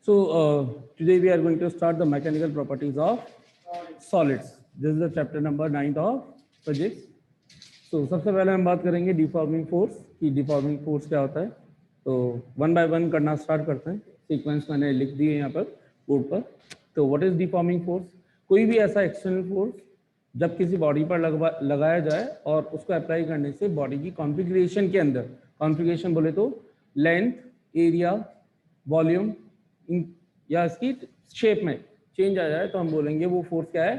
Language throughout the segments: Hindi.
So today we are going to start the mechanical properties of solids. This is the chapter number 9 of physics. So सबसे पहले हम बात करेंगे डिफॉर्मिंग फोर्स कि डिफॉर्मिंग फोर्स क्या होता है. तो वन बाय वन करना स्टार्ट करते हैं. सीक्वेंस मैंने लिख दिए यहाँ पर बोर्ड पर. तो व्हाट इज डिफॉर्मिंग फोर्स? कोई भी ऐसा एक्सटर्नल फोर्स जब किसी बॉडी पर लगाया जाए और उसको अप्लाई करने से बॉडी की कॉन्फ़िगरेशन के अंदर, कॉन्फ़िगरेशन बोले तो लेंथ, एरिया, वॉल्यूम या इसकी शेप में चेंज आ जाए तो हम बोलेंगे वो फोर्स क्या है?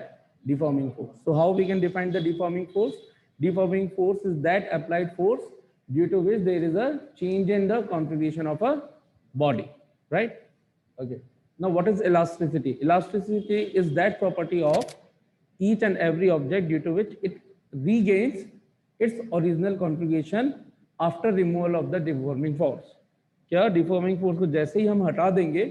Deforming force. So how we can define the deforming force? Deforming force is that applied force due to which there is a change in the configuration of a body, right? Okay. Now what is elasticity? Elasticity is that property of each and every object due to which it regains its original configuration after removal of the deforming force. क्या deforming force को जैसे ही हम हटा देंगे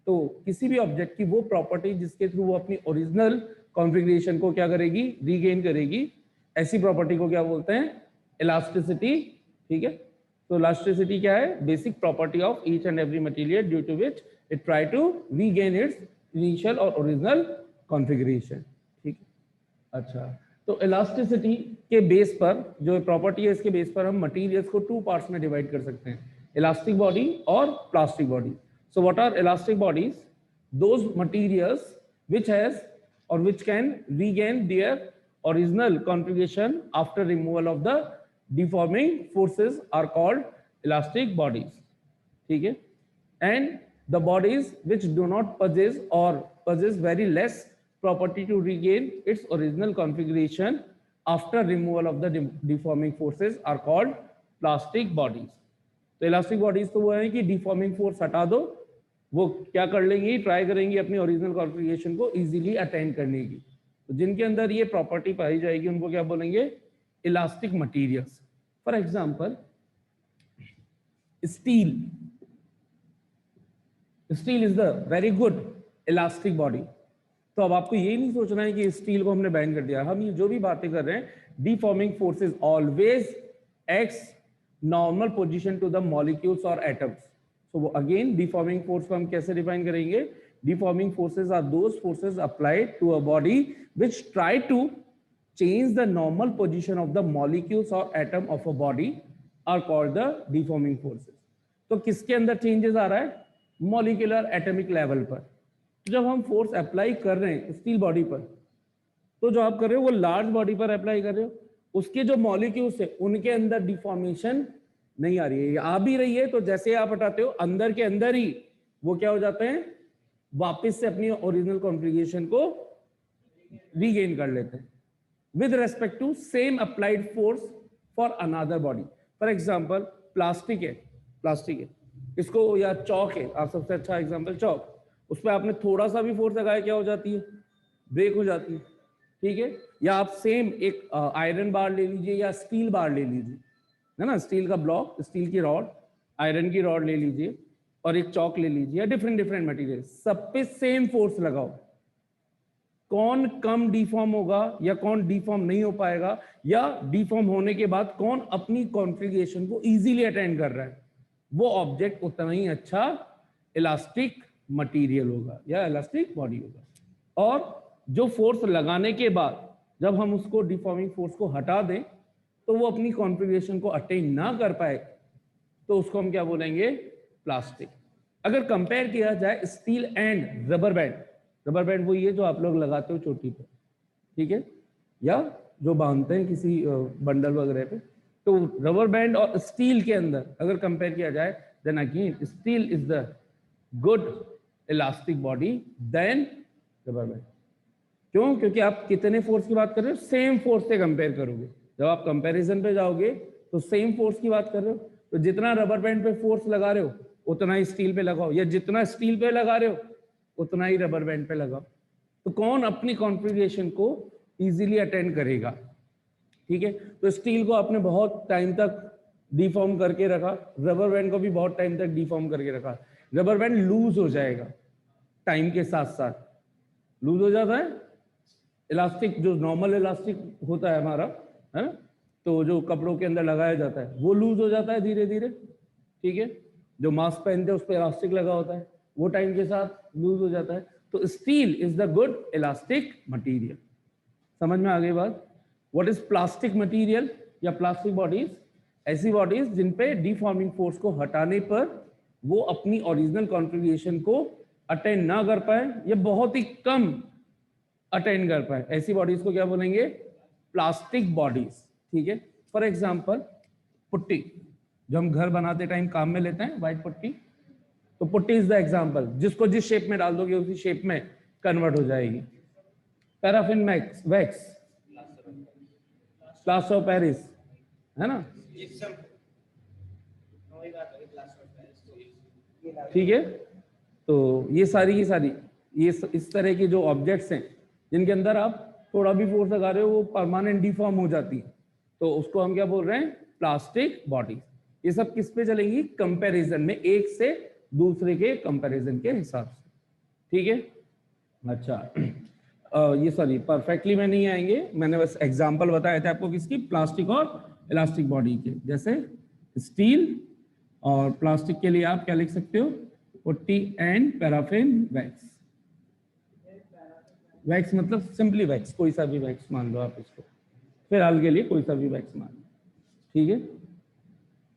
तो किसी भी ऑब्जेक्ट की वो प्रॉपर्टी जिसके थ्रू वो अपनी ओरिजिनल कॉन्फ़िगरेशन को क्या करेगी? रीगेन करेगी. ऐसी प्रॉपर्टी को क्या बोलते हैं? इलास्टिसिटी. ठीक है. तो इलास्टिसिटी क्या है? Basic property of each and every material due to which it try to regain its initial और ओरिजिनल कॉन्फ़िगरेशन. ठीक है. अच्छा, तो इलास्टिसिटी के बेस पर जो प्रॉपर्टी है इसके बेस पर हम मटेरियल्स को टू पार्ट्स में डिवाइड कर सकते हैं, इलास्टिक बॉडी और plastic body. So what are elastic bodies? Those materials which has or which can regain their original configuration after removal of the deforming forces are called elastic bodies. ठीक है. And the bodies which do not possess or possess very less property to regain its original configuration after removal of the deforming forces are called plastic bodies. तो इलास्टिक बॉडीज तो वो है कि डिफॉर्मिंग फोर्स हटा दो, वो क्या कर लेंगी? ट्राई करेंगी अपनी ओरिजिनल कॉन्फ़िगरेशन को इजीली अटेन करने की. तो जिनके अंदर ये प्रॉपर्टी पाई जाएगी उनको क्या बोलेंगे? Elastic materials. For example steel. Steel is the very good elastic body. तो अब आपको ये नहीं सोचना है कि स्टील को हमने बैन कर दिया. हम ये जो भी बातें कर रहे हैं, deforming forces always acts normal position to the molecules और atoms. So again, deforming force को हम कैसे डिफाइन करेंगे? Deforming forces are those forces applied to a body which try to change the normal position of the molecules or atom of a body are called the deforming forces. तो किसके अंदर चेंजेस आ रहा है? मॉलिक्यूलर एटॉमिक लेवल पर. तो जब हम फोर्स अप्लाई कर रहे हैं स्टील बॉडी पर, तो जो आप कर रहे हो वो लार्ज बॉडी पर अप्लाई कर रहे हो, उसके जो मॉलिक्यूल्स है उनके अंदर डिफॉर्मेशन नहीं आ रही है. आ भी रही है तो जैसे आप हटाते हो अंदर के अंदर ही वो क्या हो जाते हैं? वापस से अपनी ओरिजिनल कॉन्फ़िगरेशन को रीगेन कर लेते हैं with respect to same applied force for another body. For example plastic है, प्लास्टिक है इसको, या चौक है, आप सबसे अच्छा एग्जांपल चौक. उस पर आपने थोड़ा सा भी फोर्स लगाया क्या हो जाती है? ब्रेक हो जाती है. ठीक है. या आप सेम एक आयरन बार ले लीजिए या स्टील बार ले लीजिए, है ना, स्टील का ब्लॉक, स्टील की रॉड, आयरन की रॉड ले लीजिए और एक चौक ले लीजिए, डिफरेंट डिफरेंट मटेरियल, सब पे सेम फोर्स लगाओ. कौन कम डिफॉर्म होगा या कौन डिफॉर्म नहीं हो पाएगा, या डिफॉर्म होने के बाद कौन अपनी कॉन्फ़िगरेशन को इजीली अटेंड कर रहा है, वो ऑब्जेक्ट उतना ही अच्छा इलास्टिक मटेरियल होगा या इलास्टिक बॉडी होगा. और जो फोर्स लगाने के बाद जब हम उसको डिफॉर्मिंग फोर्स को हटा दें तो वो अपनी कॉन्फ़िगरेशन को अटेन ना कर पाए तो उसको हम क्या बोलेंगे? प्लास्टिक. अगर कंपेयर किया जाए steel and rubber band, rubber band वही है जो आप लोग लगाते हो चोटी पे, ठीक है, या जो बांधते हैं किसी बंडल वगैरह पे. तो रबर बैंड और स्टील के अंदर अगर कंपेयर किया जाए then again steel is the good elastic body then rubber band. क्यों? क्योंकि आप कितने फोर्स की बात कर रहे हो? सेम फोर्स से कंपेयर करोगे. जब आप कंपैरिजन पे जाओगे तो सेम फोर्स की बात कर रहे हो, तो जितना रबर बैंड पे फोर्स लगा रहे हो उतना ही स्टील पे लगाओ, या जितना स्टील पे लगा रहे हो उतना ही रबर बैंड पे लगाओ. तो कौन अपनी कॉन्फ़िगरेशन को इजीली अटेंड करेगा? ठीक है. तो स्टील को आपने बहुत टाइम तक डिफॉर्म करके रखा, रबर बैंड को भी बहुत टाइम तक डिफॉर्म करके रखा. रबर बैंड लूज हो जाएगा टाइम के साथ साथ, लूज हो जाता है. इलास्टिक जो नॉर्मल इलास्टिक होता है हमारा, है ना, तो जो कपड़ों के अंदर लगाया जाता है वो लूज हो जाता है धीरे धीरे. ठीक है. जो मास्क पहनते हैं उस पर इलास्टिक लगा होता है वो टाइम के साथ लूज हो जाता है। तो steel is the good elastic material. समझ में आ गई बात? व्हाट इज प्लास्टिक मटेरियल या प्लास्टिक बॉडीज? ऐसी बॉडीज जिन पे डिफॉर्मिंग फोर्स को हटाने पर वो अपनी ओरिजिनल कॉन्फ़िगरेशन को अटेंड ना कर पाए या बहुत ही कम अटेंड कर पाए, ऐसी बॉडीज को क्या बोलेंगे? Plastic bodies. ठीक है। फॉर एग्जांपल पुट्टी, जो हम घर बनाते टाइम काम में लेते हैं, व्हाइट पुट्टी, तो पुट्टी इज द एग्जांपल, जिसको जिस शेप में डाल दोगे उसी शेप में कन्वर्ट हो जाएगी। Paraffin wax, plaster of Paris, है ना? ठीक है। तो ये सारी की सारी ये इस तरह के जो ऑब्जेक्ट्स हैं जिनके अंदर आप थोड़ा भी फोर्स लगा रहे हो वो परमानेंट डिफॉर्म हो जाती है, तो उसको हम क्या बोल रहे हैं? Plastic body. ये सब किस पे चलेंगी? कंपैरिजन में, एक से दूसरे के कंपैरिजन के हिसाब से। ठीक है। अच्छा ये सॉरी परफेक्टली में नहीं आएंगे, मैंने बस एग्जांपल बताया था आपको किसकी? प्लास्टिक और इलास्टिक बॉडी के। जैसे स्टील और प्लास्टिक के लिए आप क्या लिख सकते हो? Putty and paraffin wax. Wax मतलब सिंपली वैक्स, कोई सा भी वैक्स मान लो आप इसको, फिलहाल के लिए कोई सा भी वैक्स मान लो। ठीक है,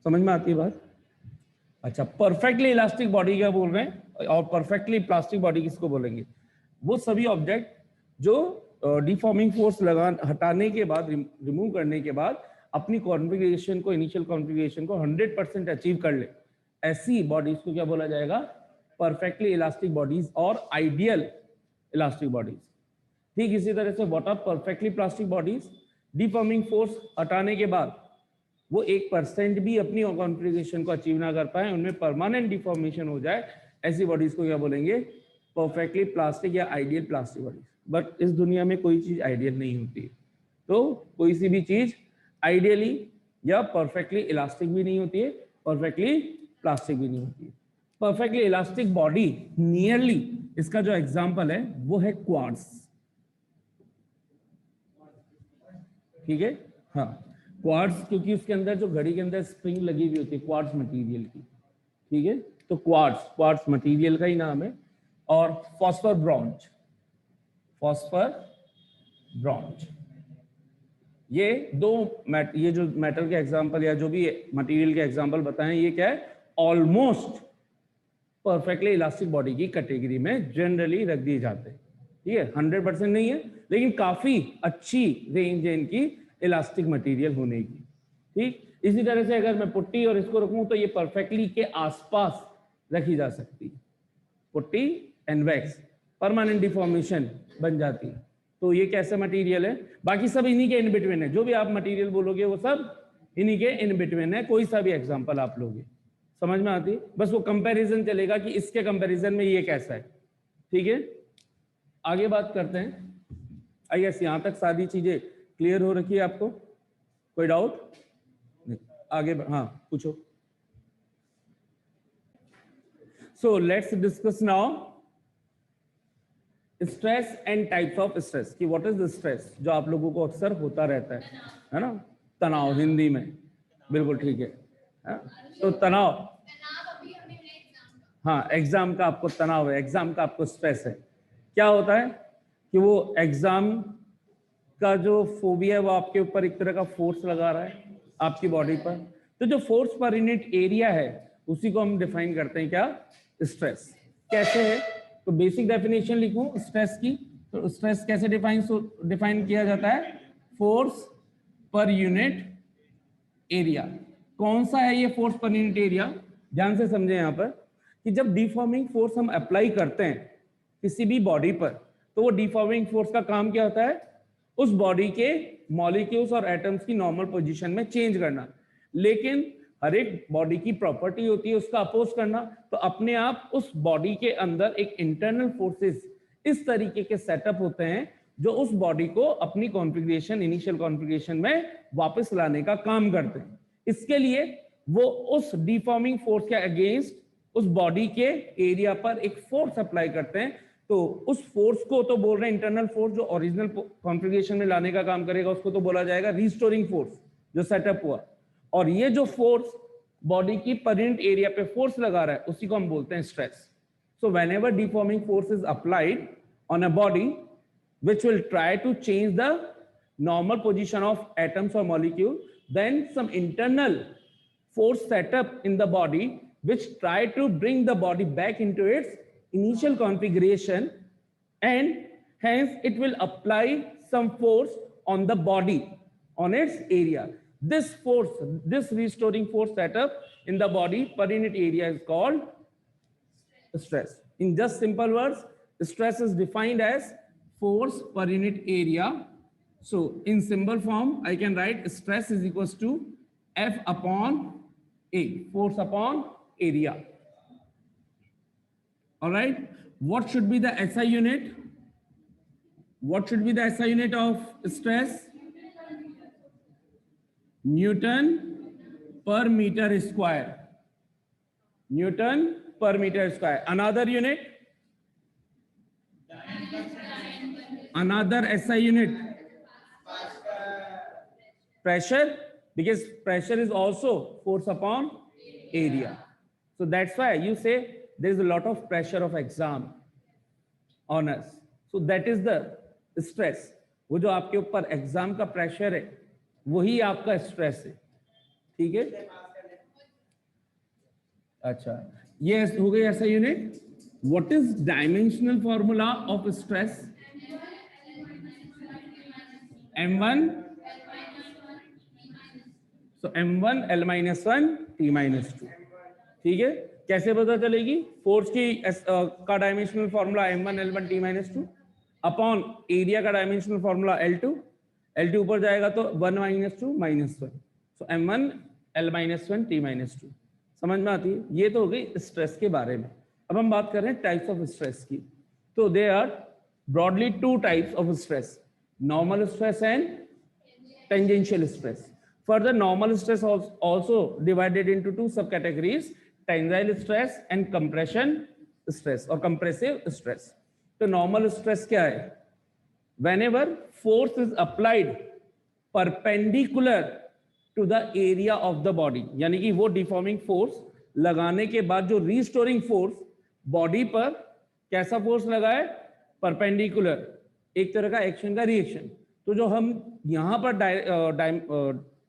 समझ में आती है बात? अच्छा, परफेक्टली इलास्टिक बॉडी क्या बोल रहे हैं और परफेक्टली प्लास्टिक बॉडी किसको बोलेंगे? वो सभी ऑब्जेक्ट जो डिफॉर्मिंग फोर्स हटाने के बाद, रिमूव करने के बाद अपनी कॉन्फ़िगरेशन को, इनिशियल कॉन्फ़िगरेशन को 100% अचीव कर ले, ऐसी बॉडीज को क्या बोला जाएगा? परफेक्टली इलास्टिक बॉडीज और आइडियल इलास्टिक बॉडीज। ठीक इसी तरह से what are perfectly plastic bodies? Deforming force हटाने के बाद वो 1% भी अपनी कॉन्फ़िगरेशन को अचीव ना कर पाए, उनमें परमानेंट डिफॉर्मेशन हो जाए, ऐसी बॉडीज को क्या बोलेंगे? परफेक्टली प्लास्टिक या आइडियल प्लास्टिक बॉडीज। बट इस दुनिया में कोई चीज आइडियल नहीं होती, तो कोई सी भी चीज आइडियली या परफेक्टली इलास्टिक भी नहीं होती है, परफेक्टली प्लास्टिक भी नहीं होती है। परफेक्टली इलास्टिक बॉडी नियरली, इसका जो एग्जांपल है वो है क्वार्ट्ज। ठीक है, हाँ क्वार्ट्ज, क्योंकि उसके अंदर जो घड़ी के अंदर स्प्रिंग लगी हुई होती है क्वार्ट्ज मटेरियल की। ठीक है, तो क्वार्ट्ज मटेरियल का ही नाम है। और फॉस्फर ब्रॉन्ज, ये दो ये जो मेटल के एग्जांपल या जो भी मटेरियल के एग्जांपल बताएं, ये क्या है? ऑलमोस्ट परफेक्टली इलास्टिक बॉडी की कैटेगरी में जनरली रख दिए जाते हैं। ठीक है, 100% नहीं है, लेकिन काफी अच्छी रेंज है इनकी इलास्टिक मटेरियल होने की। ठीक, इसी तरह से अगर मैं पुट्टी और इसको रखूं तो ये परफेक्टली के आसपास रखी जा सकती है। Putty and wax permanent deformation बन जाती है। तो ये कैसा मटेरियल है? बाकी सब इन्हीं के इन बिटवीन है, जो भी आप मटेरियल बोलोगे वो सब इन्हीं के इन बिटवीन है। कोई सा भी एग्जांपल आप लोगे, समझ में आती? बस वो कंपैरिजन चलेगा कि इसके कंपैरिजन में ये कैसा है। ठीक है, आगे बात करते हैं। आई गेस यहां तक सारी चीजें क्लियर हो रखी है आपको? कोई डाउट? आगे हाँ पूछो। So let's discuss now stress and types of stress, कि व्हाट इज द स्ट्रेस जो आप लोगों को अक्सर होता रहता है ना? तनाव हिंदी में, बिल्कुल ठीक है। तो तनाव, हाँ एग्जाम का आपको तनाव है, एग्जाम का आपको स्ट्रेस है। क्या होता है कि वो एग्जाम का जो फोबिया है वो आपके ऊपर एक तरह का फोर्स लगा रहा है आपकी बॉडी पर, तो जो फोर्स पर यूनिट एरिया है उसी को हम डिफाइन करते हैं क्या? स्ट्रेस। कैसे है? तो बेसिक डेफिनेशन लिखूं स्ट्रेस की, तो स्ट्रेस कैसे डिफाइन किया जाता है? Force per unit area. कौन सा है ये फोर्स पर यूनिट एरिया? ध्यान से समझे यहां पर कि जब डिफॉर्मिंग फोर्स हम अप्लाई करते हैं किसी भी बॉडी पर, तो वो डिफॉर्मिंग फोर्स का काम क्या होता है? उस बॉडी के मॉलिक्यूल्स और एटम्स की नॉर्मल पोजीशन में चेंज करना। लेकिन हर एक बॉडी की प्रॉपर्टी होती है उसका अपोज करना, तो अपने आप उस बॉडी के अंदर एक इंटरनल फोर्सेस इस तरीके के सेटअप होते हैं जो उस बॉडी को अपनी कॉन्फ़िगरेशन, इनिशियल कॉन्फ़िगरेशन में वापस लाने का काम करते हैं। इसके लिए वो उस डिफॉर्मिंग फोर्स के अगेंस्ट उस बॉडी के एरिया पर एक फोर्स अप्लाई करते हैं। तो उस फोर्स को तो बोल रहे हैं इंटरनल फोर्स, जो ओरिजिनल कॉन्फ़िगरेशन में लाने का काम करेगा उसको तो बोला जाएगा रिस्टोरिंग फोर्स, जो सेटअप हुआ। और ये जो फोर्स बॉडी की पर यूनिट एरिया पे फोर्स लगा रहा है उसी को हम बोलते हैं stress. So whenever deforming force is applied on a body which will try to change the normal position of atoms or molecule, then some internal force set up in the body which try to bring the body back into its initial configuration, and hence it will apply some force on the body, on its area. This force, this restoring force set up in the body per unit area is called stress. In just simple words, stress is defined as force per unit area. So in symbol form, I can write stress is equals to F upon A, force upon area. All right. What should be the SI unit? What should be the SI unit of stress? Newton per meter square. Newton per meter square. Another unit? Another SI unit? Pressure, because pressure is also force upon area. So that's why you say there is a lot of pressure of exam on us. So that is the stress. वो जो आपके ऊपर एग्जाम का प्रेशर है वही आपका स्ट्रेस है. ठीक है. अच्छा, ये हो गई ऐसा unit. What is dimensional formula of stress? m1, so m1 l-1 t-2. ठीक है. कैसे पता चलेगी? फोर्स की का dimensional formula m1 l1 t-2 upon area का डायमेंशनल फॉर्मूला L2. L2 ऊपर जाएगा तो 1 - 2 -1. सो m1 l-1 t-2. समझ में आती है? ये तो हो गई स्ट्रेस के बारे में. अब हम बात कर रहे हैं टाइप्स ऑफ स्ट्रेस की. तो they are broadly two types of stress, normal stress and tangential stress. Further, normal stress also divided into two subcategories: tensile stress and compression stress or compressive stress. तो normal stress क्या है? Whenever force is applied perpendicular to the area of the body, यानी कि वो deforming force लगाने के बाद जो restoring force body पर कैसा force लगा है? Perpendicular, एक तरह का एक्शन का रिएक्शन. तो जो हम यहाँ पर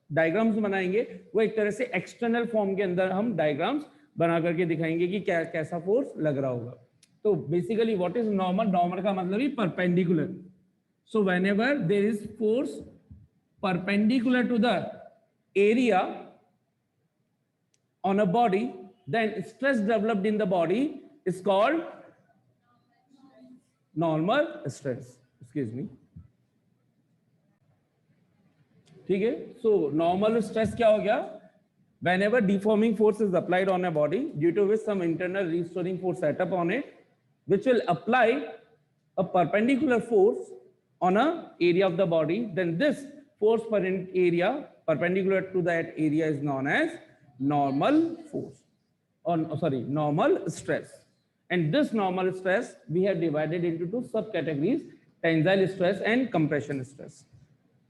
डायग्राम्स बनाएंगे वो एक तरह से एक्सटर्नल फॉर्म के अंदर हम डायग्राम्स बना करके दिखाएंगे कि क्या कैसा फोर्स लग रहा होगा. तो basically what is normal? Normal का मतलब ही perpendicular. So whenever there is force perpendicular to the area on a body, then stress developed in the body is called normal stress. Excuse me. ठीक है. सो नॉर्मल स्ट्रेस क्या हो गया? whenever deforming force is applied on a body due to which some internal restoring force set up on it which will apply a perpendicular force on a area of the body, then this force per unit area perpendicular to that area is known as normal force, or sorry, normal stress. And this normal stress we have divided into two subcategories: tensile stress and compression stress.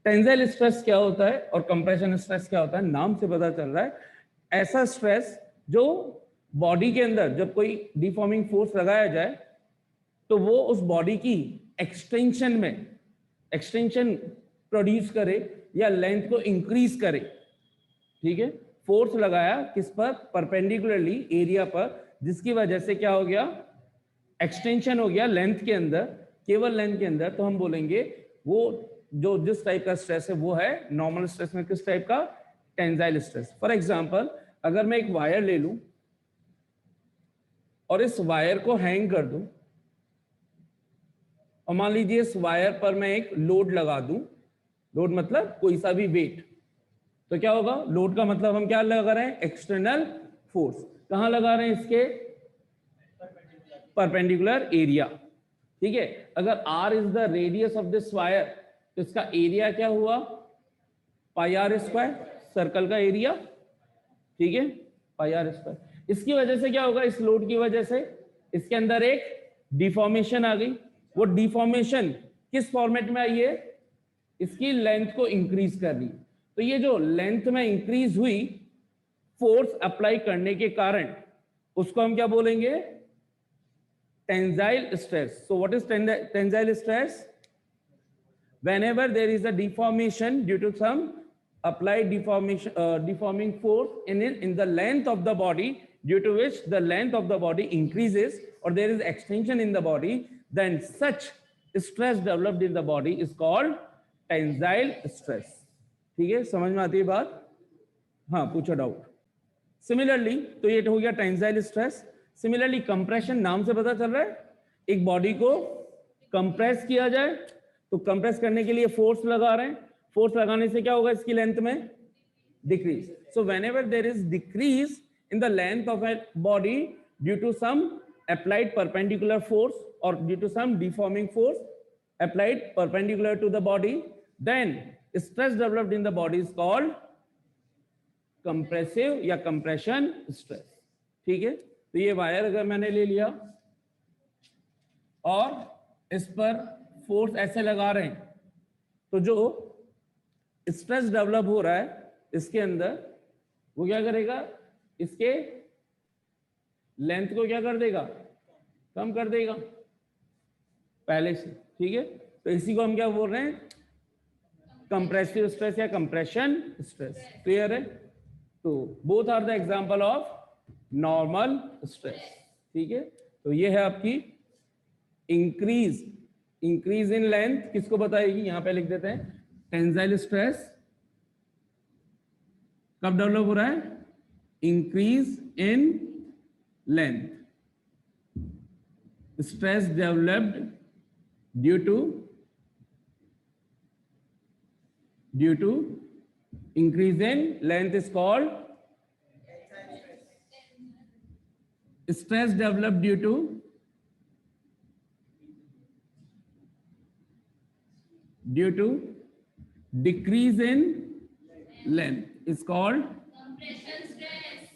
Tensile stress क्या होता है और कंप्रेशन स्ट्रेस क्या होता है? नाम से पता चल रहा है ऐसा स्ट्रेस जो बॉडी के अंदर जब कोई डिफॉर्मिंग फोर्स लगाया जाए तो वो उस बॉडी की एक्सटेंशन में एक्सटेंशन प्रोड्यूस करे या लेंथ को इंक्रीज करे. ठीक है. फोर्स लगाया किस पर? परपेंडिकुलरली एरिया पर, जिसकी वजह से क्या हो गया? एक्सटेंशन हो गया लेंथ के अंदर, केवल लेंथ के अंदर. तो हम बोलेंगे वो जो जिस टाइप का स्ट्रेस है वो है नॉर्मल स्ट्रेस में किस टाइप का? Tensile stress. फॉर एग्जांपल, अगर मैं एक वायर ले लूं और इस वायर को हैंग कर दूं और मान लीजिए इस वायर पर मैं एक लोड लगा दूं, लोड मतलब कोई सा भी वेट, तो क्या होगा? लोड का मतलब हम क्या लगा रहे हैं? External force. कहां लगा रहे हैं? इसके परपेंडिकुलर एरिया. ठीक है. अगर r is the radius of this wire तो इसका एरिया क्या हुआ? पाई आर स्क्वायर, सर्कल का एरिया. ठीक है. पाई आर स्क्वायर. इसकी वजह से क्या होगा? इस लोड की वजह से इसके अंदर एक डिफॉर्मेशन आ गई. वो डिफॉर्मेशन किस फॉर्मेट में आई है? इसकी लेंथ को इंक्रीज कर रही. तो ये जो लेंथ में इंक्रीज हुई फोर्स अप्लाई करने के कारण उसको हम क्या बोलेंगे? tensile stress. So what is tensile stress? Whenever there is a deformation due to some applied deforming force in the length of the body, due to which the length of the body increases or there is extension in the body, then such stress developed in the body is called tensile stress. ठीक है, समझ में आती है बात? हाँ, पूछो डाउट. सिमिलरली तो ये हो गया टेंसाइल स्ट्रेस. सिमिलरली कंप्रेशन, नाम से पता चल रहा है एक बॉडी को कंप्रेस किया जाए, तो कंप्रेस करने के लिए फोर्स लगा रहे हैं. फोर्स लगाने से क्या होगा, इसकी लेंथ में decrease. So whenever there is decrease in the length of a body due to some applied perpendicular force or due to some deforming force applied perpendicular to the body, then stress developed in the body is called compressive या compression stress. ठीक है, तो ये वायर अगर मैंने ले लिया और इस पर फोर्स ऐसे लगा रहे हैं, तो जो स्ट्रेस डेवलप हो रहा है इसके अंदर, वो क्या करेगा, इसके लेंथ को क्या कर देगा, कम कर देगा पहले से. ठीक है, तो इसी को हम क्या बोल रहे हैं, कंप्रेसिव स्ट्रेस या कंप्रेशन स्ट्रेस. क्लियर है? तो both are the example of normal stress. ठीक है, तो ये है आपकी इंक्रीज इन लेंथ. किसको बताएगी, यहां पे लिख देते हैं. टेंसाइल स्ट्रेस कब डेवलप हो रहा है, increase in length. Stress developed due to increase in length is called stress developed due to decrease in length is called compression stress.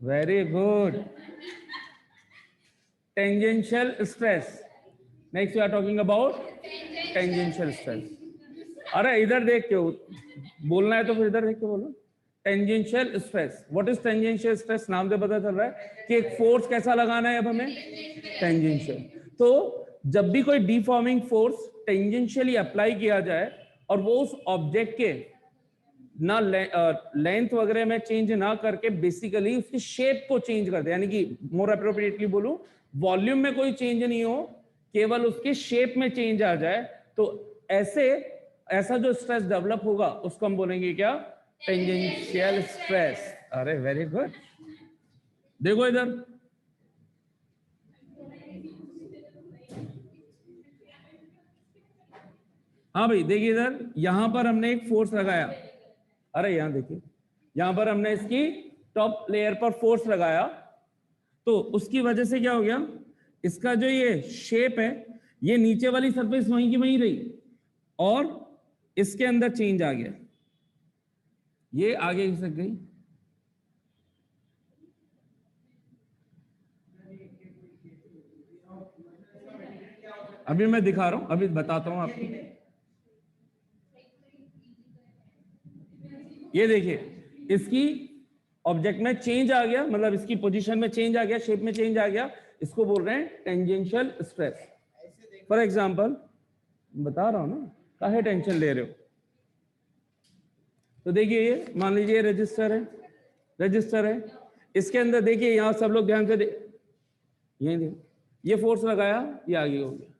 Very good. Tangential stress. Next we are talking about tangential stress. अरे इधर देख के बोलना है तो फिर इधर देख के बोलो. Tangential stress. What is tangential stress? नाम से पता चल रहा है कि एक फोर्स कैसा लगाना है अब हमें, टेंजेंशियल. तो जब भी कोई डिफॉर्मिंग फोर्स टेंजेंशियली अप्लाई किया जाए और वो उस ऑब्जेक्ट के ना लेंथ वगैरह में चेंज ना करके बेसिकली उसकी शेप को चेंज कर दे, यानी कि मोर अप्रोप्रिएटली बोलूं, वॉल्यूम में कोई चेंज नहीं हो, केवल उसके शेप में चेंज आ जाए, तो ऐसा जो स्ट्रेस डेवलप होगा उसको हम बोलेंगे क्या, टेंजेंशियल स्ट्रेस. अरे वेरी गुड. देखो इधर, हाँ भाई देखिए इधर, यहां पर हमने एक फोर्स लगाया. अरे यहां देखिए, यहां पर हमने इसकी टॉप लेयर पर फोर्स लगाया, तो उसकी वजह से क्या हो गया, इसका जो ये शेप है, ये नीचे वाली सरफेस वहीं की वहीं रही और इसके अंदर चेंज आ गया, ये आगे खिसक गई. अभी मैं दिखा रहा हूं, अभी बताता हूं आपको. ये देखिए, इसकी ऑब्जेक्ट में चेंज आ गया, मतलब इसकी पोजीशन में चेंज आ गया, शेप में चेंज आ गया, इसको बोल रहे हैं टेंजेंशियल स्ट्रेस. फॉर एग्जांपल बता रहा हूं ना, काहे टेंशन ले रहे हो. तो देखिए ये मान लीजिए रजिस्टर है, इसके अंदर देखिए, यहां सब लोग ध्यान से ये फोर्स लगाया, ये आगे हो गया.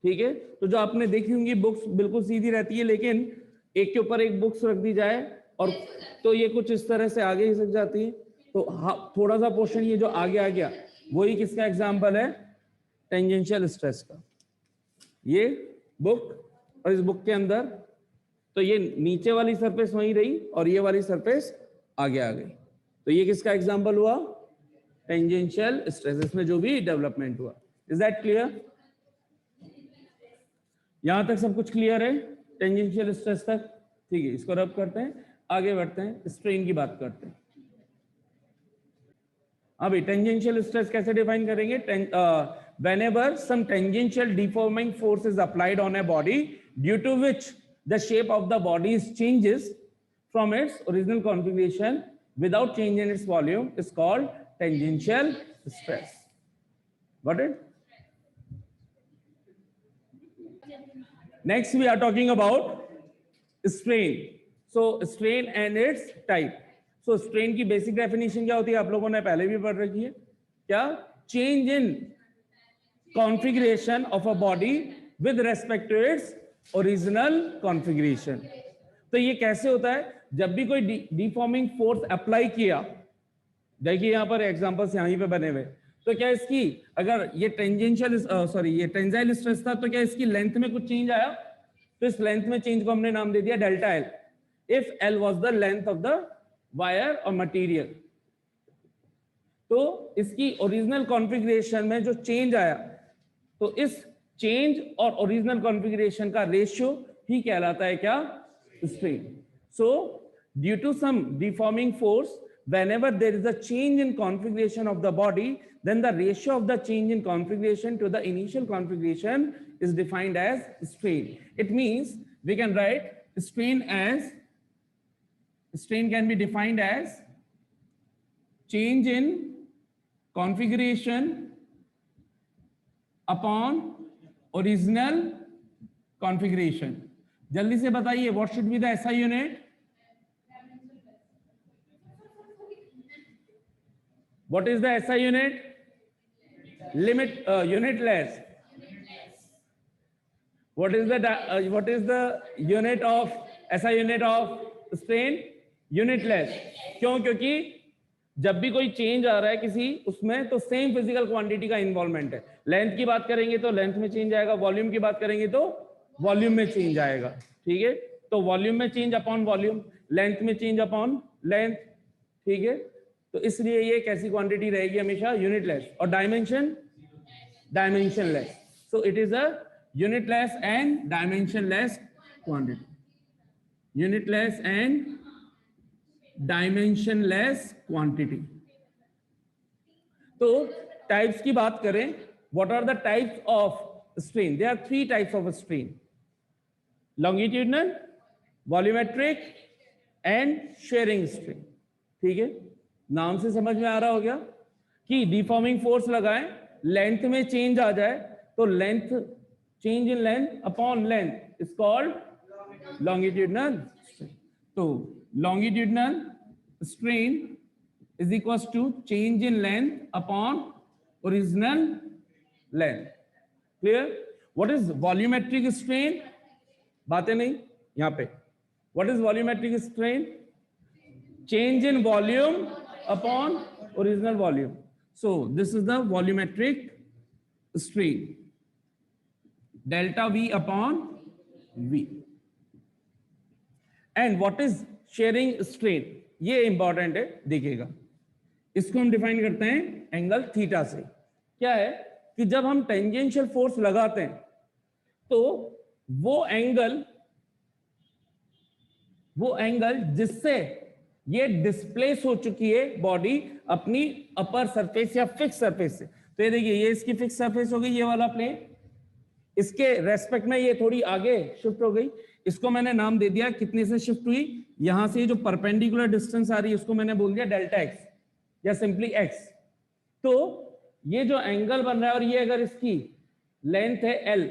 ठीक है, तो जो आपने देखी होंगी बुक्स बिल्कुल सीधी रहती है, लेकिन एक के ऊपर एक बुक्स रख दी जाए और तो ये कुछ इस तरह से आगे ही सक जाती है. तो थोड़ा सा पोर्शन ये जो आगे आ गया, वही किसका एग्जांपल है, टेंजेंशियल स्ट्रेस का. ये बुक और इस बुक के अंदर, तो ये नीचे वाली सरफेस वहीं रही और ये वाली सरफेस आगे आ गई, तो ये किसका एग्जांपल हुआ, टेंजेंशियल स्ट्रेस. इसमें जो भी डेवलपमेंट हुआ. Is that clear? यहां तक सब कुछ क्लियर है टेंजेंशियल स्ट्रेस तक? ठीक है, इसको रब करते हैं, आगे बढ़ते हैं, स्ट्रेन की बात करते हैं. अभी टेंजेंशियल स्ट्रेस कैसे डिफाइन करेंगे? whenever some tangential deforming force is applied on a body due to which the shape of the body changes from its original configuration without changing its volume is called tangential stress. Got it? Next we are talking about strain. So strain and its type. So strain की basic definition क्या होती है, आप लोगों ने पहले भी पढ़ रखी है क्या? Change in configuration of a body with respect to its original configuration. तो ये कैसे होता है? जब भी कोई डिफॉर्मिंग फोर्स अप्लाई किया, देखिए यहां पर एग्जांपल्स यहीं पे बने हुए, तो क्या इसकी, अगर ये टेंजेंशियल ये टेंजाइल स्ट्रेस था, तो क्या इसकी लेंथ में कुछ चेंज आया? तो इस लेंथ में चेंज को हमने नाम दे दिया delta L, if L was the length of the wire और मटेरियल। तो इसकी ओरिजिनल कॉन्फ़िगरेशन में जो चेंज आया, तो इस चेंज और ओरिजिनल कॉन्फ़िगरेशन का रेशियो ही कहलाता है क्या? Strain. So due to some deforming force, whenever there is a change in configuration of the body, then the ratio of the change in configuration to the initial configuration is defined as strain. It means we can write strain can be defined as change in configuration upon original configuration. जल्दी से बताइए, what should be the SI unit? What is the SI unit? Unitless. What is the unit of SI unit of strain? Unitless. क्यों? क्योंकि जब भी कोई चेंज आ रहा है किसी उसमें, तो सेम फिजिकल क्वांटिटी का इन्वॉल्वमेंट है। लेंथ की बात करेंगे तो लेंथ में चेंज आएगा, वॉल्यूम की बात करेंगे तो वॉल्यूम में चेंज आएगा। ठीक है, तो वॉल्यूम में चेंज अपॉन वॉल्यूम, लेंथ में चेंज अपॉन लेंथ। ठीक है, तो इसलिए ये कैसी क्वांटिटी रहेगी? हमेशा यूनिटलेस। और dimensionless. So it is a unitless and dimensionless quantity. Unitless and dimensionless quantity. तो टाइप्स की बात करें, what are the types of strain? There are 3 types of strain: longitudinal, volumetric and shearing strain. ठीक है, नाम से समझ में आ रहा हो गया कि डिफॉर्मिंग फोर्स लगाएं, लेंथ में चेंज आ जाए, तो length, change in length upon length is called longitudinal strain. तो longitudinal strain is equals to change in length upon original length. Clear? What is volumetric strain? बातें नहीं यहां पे। What is volumetric strain? Change in volume upon original volume. So this is the volumetric strain, delta V upon V. And what is sharing strain? ये इंपॉर्टेंट है, देखिएगा। इसको हम डिफाइन करते हैं एंगल थीटा से। क्या है कि जब हम टेंजेंशियल फोर्स लगाते हैं, तो वो एंगल जिससे ये डिस्प्लेस हो चुकी है बॉडी अपनी अपर सरफेस या फिक्स सरफेस से। तो ये देखिए, ये इसकी फिक्स सरफेस हो गई, ये वाला प्लेन, इसके रेस्पेक्ट में ये थोड़ी आगे शिफ्ट हो गई। इसको मैंने नाम दे दिया, कितने से शिफ्ट हुई? यहां से जो परपेंडिकुलर डिस्टेंस आ रही है उसको मैंने बोल दिया डेल्टा एक्स या सिंपली एक्स। तो ये जो एंगल बन रहा है, और ये अगर इसकी लेंथ है एल,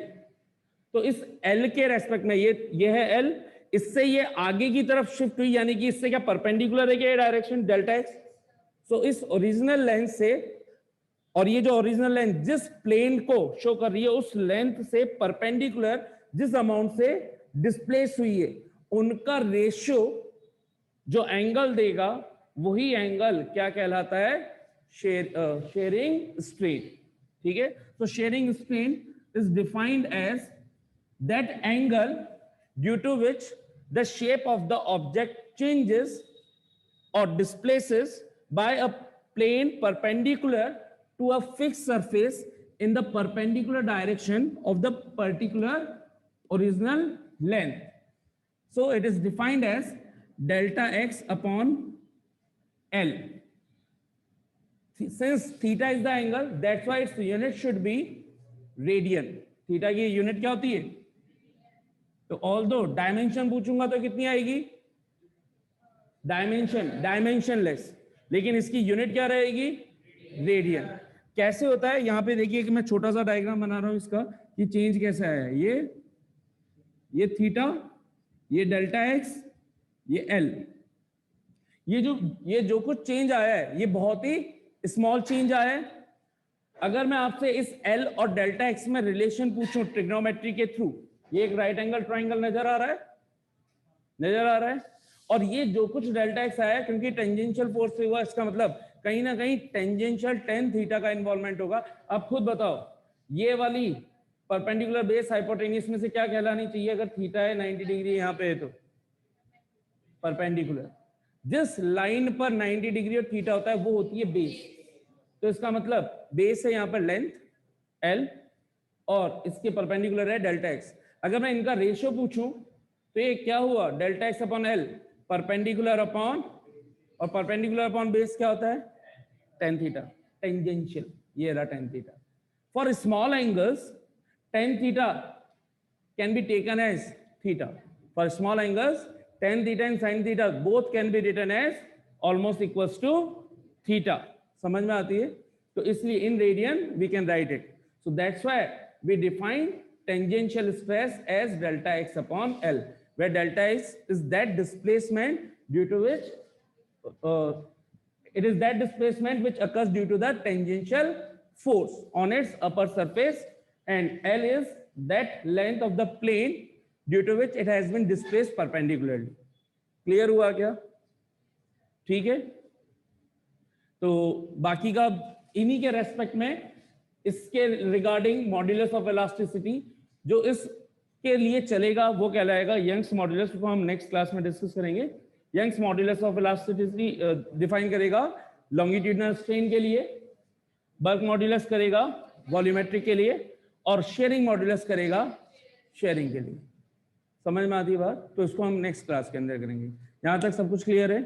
तो इस एल के रेस्पेक्ट में ये है एल, इससे ये आगे की तरफ शिफ्ट हुई, यानी कि इससे क्या परपेंडिकुलर है क्या ये डायरेक्शन डेल्टा एक्स। सो इस ओरिजिनल लेंथ से, और ये जो ओरिजिनल लेंथ जिस प्लेन को शो कर रही है, उस लेंथ से परपेंडिकुलर जिस अमाउंट से डिस्प्लेस हुई है, उनका रेशियो जो एंगल देगा, वही एंगल क्या कहलाता है? Shearing strain. ठीक है, तो shearing strain is defined as that angle due to which the shape of the object changes और displaces by a plane perpendicular to a fixed surface in the perpendicular direction of the particular original length. So it is defined as delta x upon L. Since theta is the angle, that's why its unit should be radian. Theta की यूनिट क्या होती है? तो although डायमेंशन पूछूंगा तो कितनी आएगी? डायमेंशनलेस, लेकिन इसकी यूनिट क्या रहेगी? रेडियन। कैसे होता है? यहां पे देखिए कि मैं छोटा सा डायग्राम बना रहा हूं इसका, कि चेंज कैसा है। ये ये थीटा, ये डेल्टा एक्स, ये एल। ये जो कुछ चेंज आया है ये बहुत ही स्मॉल चेंज आया है। अगर मैं आपसे इस एल और डेल्टा एक्स में रिलेशन पूछूं ट्रिग्नोमेट्री के थ्रू, ये एक राइट एंगल ट्राइंगल नजर आ रहा है, नजर आ रहा है, और ये जो कुछ डेल्टा एक्स आया है क्योंकि टेंजेंशियल फोर्स से हुआ, इसका मतलब कहीं ना कहीं टेंजेंशियल टेन थीटा का इन्वॉल्वमेंट होगा। अब खुद बताओ ये वाली परपेंडिकुलर बेस हाइपोटेन्यूस में से क्या कहलानी चाहिए अगर थीटा है 90 डिग्री यहाँ पे है तो? परपेंडिकुलर। जिस लाइन पर 90 डिग्री और थीटा होता है वो होती है बेस। तो इसका मतलब बेस है यहाँ पर लेंथ एल और इसके परपेंडिकुलर है डेल्टा एक्स। अगर मैं इनका रेशियो पूछूं तो ये क्या हुआ? Delta X upon L perpendicular upon, और परपेंडिकुलर अपॉन बेस क्या होता है? Tan theta, tangential. ये रहा tan theta. For small angles tan theta can be taken as theta. For small angles tan theta and sin theta both can be written as almost equals to theta. समझ में आती है? तो इसलिए in radian we can write it. So that's why we define tangential stress as delta x upon L, where delta x is that displacement due to which it is that displacement which occurs due to the tangential force on its upper surface, and L is that length of the plane due to which it has been displaced perpendicularly. Clear हुआ क्या? ठीक है। तो बाकी का इन्हीं के रेस्पेक्ट में इसके रिगार्डिंग मॉड्यूलस ऑफ इलास्टिसिटी जो इसके लिए चलेगा वो कहलाएगा यंग्स मॉड्यूलस, को हम नेक्स्ट क्लास में डिस्कस करेंगे। Young's modulus of elasticity define करेगा लॉन्गिट्यूडिनल स्ट्रेन के लिए, बल्क मॉड्यूलस करेगा वॉल्यूमेट्रिक के लिए, और शेयरिंग मॉड्यूलस करेगा शेयरिंग के लिए। समझ में आती है बात? तो इसको हम नेक्स्ट क्लास के अंदर करेंगे। यहां तक सब कुछ क्लियर है?